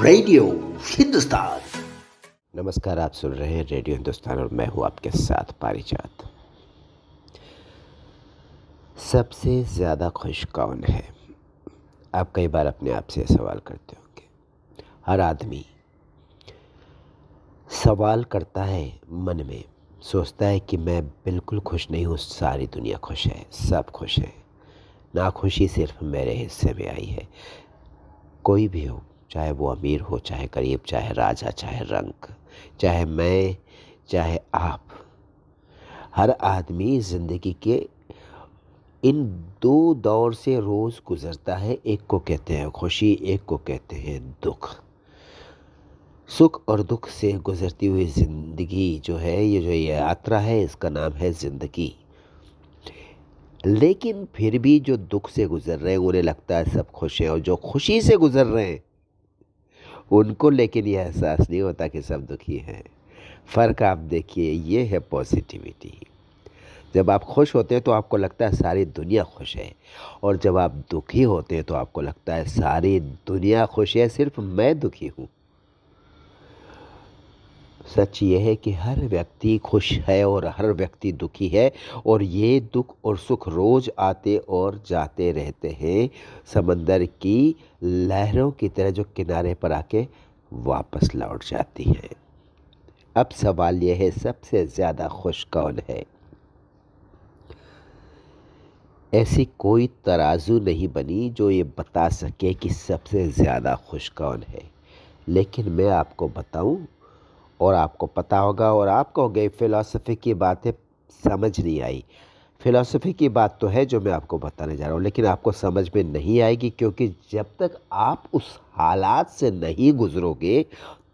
Radio Hindustan. नमस्कार, आप सुन रहे हैं रेडियो हिंदुस्तान और मैं हूं आपके साथ पारिजात। सबसे ज़्यादा खुश कौन है? आप कई बार अपने आप से सवाल करते होंगे। हर आदमी सवाल करता है मन में, सोचता है कि मैं बिल्कुल खुश नहीं हूँ, सारी दुनिया खुश है, सब खुश है। नाखुशी सिर्फ मेरे हिस्से में आई है। कोई भी हो, चाहे वो अमीर हो, चाहे गरीब, चाहे राजा, चाहे रंक, चाहे मैं, चाहे आप, हर आदमी ज़िंदगी के इन दो दौर से रोज़ गुज़रता है। एक को कहते हैं खुशी, एक को कहते हैं दुख। सुख और दुख से गुज़रती हुई ज़िंदगी जो है, ये यात्रा है, इसका नाम है ज़िंदगी। लेकिन फिर भी जो दुख से गुज़र रहे हैं उन्हें लगता है सब खुश हैं, और जो खुशी से गुज़र रहे हैं उनको लेकिन ये एहसास नहीं होता कि सब दुखी हैं। फ़र्क आप देखिए, ये है पॉजिटिविटी। जब आप खुश होते हैं तो आपको लगता है सारी दुनिया खुश है, और जब आप दुखी होते हैं तो आपको लगता है सारी दुनिया खुश है, सिर्फ मैं दुखी हूँ। सच ये है कि हर व्यक्ति खुश है और हर व्यक्ति दुखी है, और ये दुख और सुख रोज़ आते और जाते रहते हैं, समंदर की लहरों की तरह जो किनारे पर आके वापस लौट जाती हैं। अब सवाल यह है, सबसे ज़्यादा खुश कौन है? ऐसी कोई तराजू नहीं बनी जो ये बता सके कि सबसे ज़्यादा खुश कौन है। लेकिन मैं आपको बताऊं, और आपको पता होगा, और आप कहोगे फ़िलॉसफ़ी की बातें समझ नहीं आई। फ़िलॉसफ़ी की बात तो है जो मैं आपको बताने जा रहा हूँ, लेकिन आपको समझ में नहीं आएगी, क्योंकि जब तक आप उस हालात से नहीं गुज़रोगे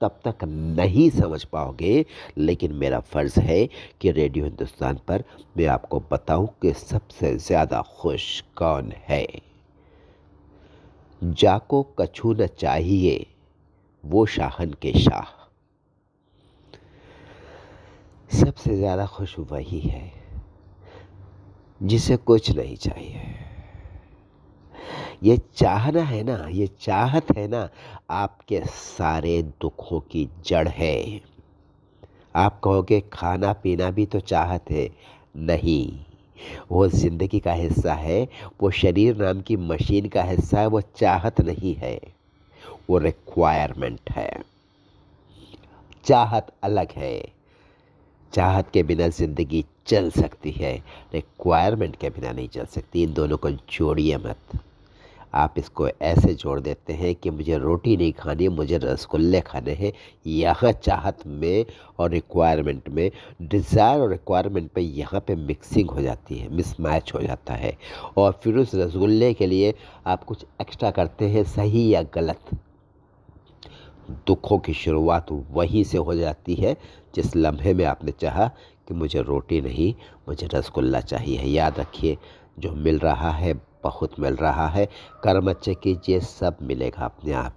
तब तक नहीं समझ पाओगे। लेकिन मेरा फ़र्ज़ है कि रेडियो हिंदुस्तान पर मैं आपको बताऊं कि सबसे ज़्यादा खुश कौन है। जाको कछु न चाहिए, वो शाहन के शाह। सबसे ज़्यादा खुश वही है जिसे कुछ नहीं चाहिए। ये चाहना है ना, ये चाहत है ना, आपके सारे दुखों की जड़ है। आप कहोगे खाना पीना भी तो चाहत है। नहीं, वो ज़िंदगी का हिस्सा है, वो शरीर नाम की मशीन का हिस्सा है, वो चाहत नहीं है, वो रिक्वायरमेंट है। चाहत अलग है। चाहत के बिना ज़िंदगी चल सकती है, रिक्वायरमेंट के बिना नहीं चल सकती। इन दोनों को जोड़िए मत। आप इसको ऐसे जोड़ देते हैं कि मुझे रोटी नहीं खानी, मुझे रसगुल्ले खाने हैं। यहाँ चाहत में और रिक्वायरमेंट में, डिज़ायर और रिक्वायरमेंट पे यहाँ पे मिक्सिंग हो जाती है, मिसमैच हो जाता है, और फिर उस रसगुल्ले के लिए आप कुछ एक्स्ट्रा करते हैं, सही या गलत। दुखों की शुरुआत वहीं से हो जाती है जिस लम्हे में आपने चाहा कि मुझे रोटी नहीं, मुझे रसगुल्ला चाहिए। याद रखिए, जो मिल रहा है बहुत मिल रहा है। कर्म अच्छे कीजिए, सब मिलेगा अपने आप।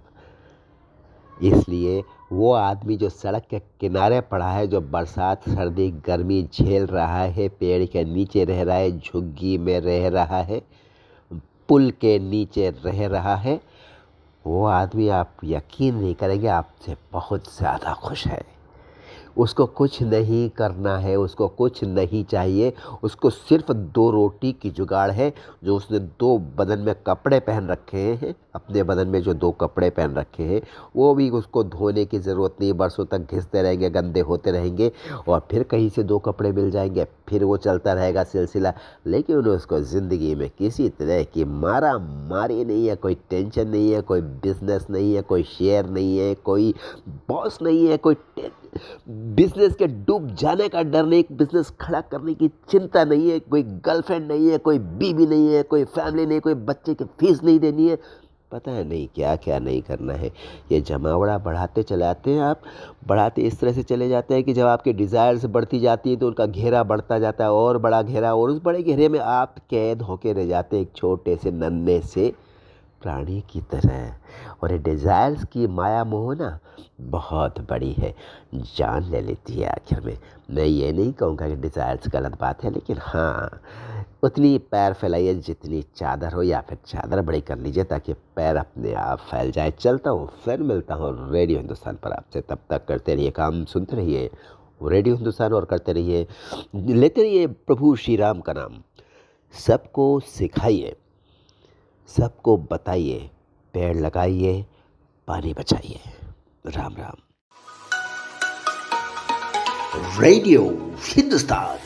इसलिए वो आदमी जो सड़क के किनारे पड़ा है, जो बरसात सर्दी गर्मी झेल रहा है, पेड़ के नीचे रह रहा है, झुग्गी में रह रहा है, पुल के नीचे रह रहा है, वो आदमी, आप यकीन नहीं करेंगे, आपसे बहुत ज़्यादा खुश है। उसको कुछ नहीं करना है, उसको कुछ नहीं चाहिए, उसको सिर्फ 2 रोटी की जुगाड़ है। जो उसने 2 बदन में कपड़े पहन रखे हैं, अपने बदन में जो 2 कपड़े पहन रखे हैं, वो भी उसको धोने की ज़रूरत नहीं। बरसों तक घिसते रहेंगे, गंदे होते रहेंगे, और फिर कहीं से 2 कपड़े मिल जाएंगे, फिर वो चलता रहेगा सिलसिला। लेकिन उसको ज़िंदगी में किसी तरह की मारा मारी नहीं है, कोई टेंशन नहीं है, कोई बिजनेस नहीं है, कोई शेयर नहीं है, कोई बॉस नहीं है, कोई बिजनेस के डूब जाने का डर नहीं, बिजनेस खड़ा करने की चिंता नहीं है, कोई गर्लफ्रेंड नहीं है, कोई बीवी नहीं है, कोई फैमिली नहीं, कोई बच्चे की फीस नहीं देनी है। पता है नहीं क्या क्या नहीं करना है। ये जमावड़ा बढ़ाते चलाते हैं आप, बढ़ाते इस तरह से चले जाते हैं कि जब आपके डिज़ायर्स बढ़ती जाती है तो उनका घेरा बढ़ता जाता है, और बड़ा घेरा, और उस बड़े घेरे में आप कैद होके रह जाते हैं एक छोटे से नन्हे से प्राणी की तरह। और ये डिज़ायर्स की माया मोह ना बहुत बड़ी है, जान ले लेती है आखिर में। मैं ये नहीं कहूँगा कि डिज़ायर्स गलत बात है, लेकिन हाँ, उतनी पैर फैलाइए जितनी चादर हो, या फिर चादर बड़ी कर लीजिए ताकि पैर अपने आप फैल जाए। चलता हूँ, फिर मिलता हूँ रेडियो हिंदुस्तान पर आपसे। तब तक करते रहिए काम, सुनते रहिए रेडियो हिंदुस्तान और करते रहिए, लेते रहिए प्रभु श्री राम का नाम। सबको सिखाइए, सबको बताइए, पेड़ लगाइए, पानी बचाइए। राम राम। रेडियो हिंदुस्तान।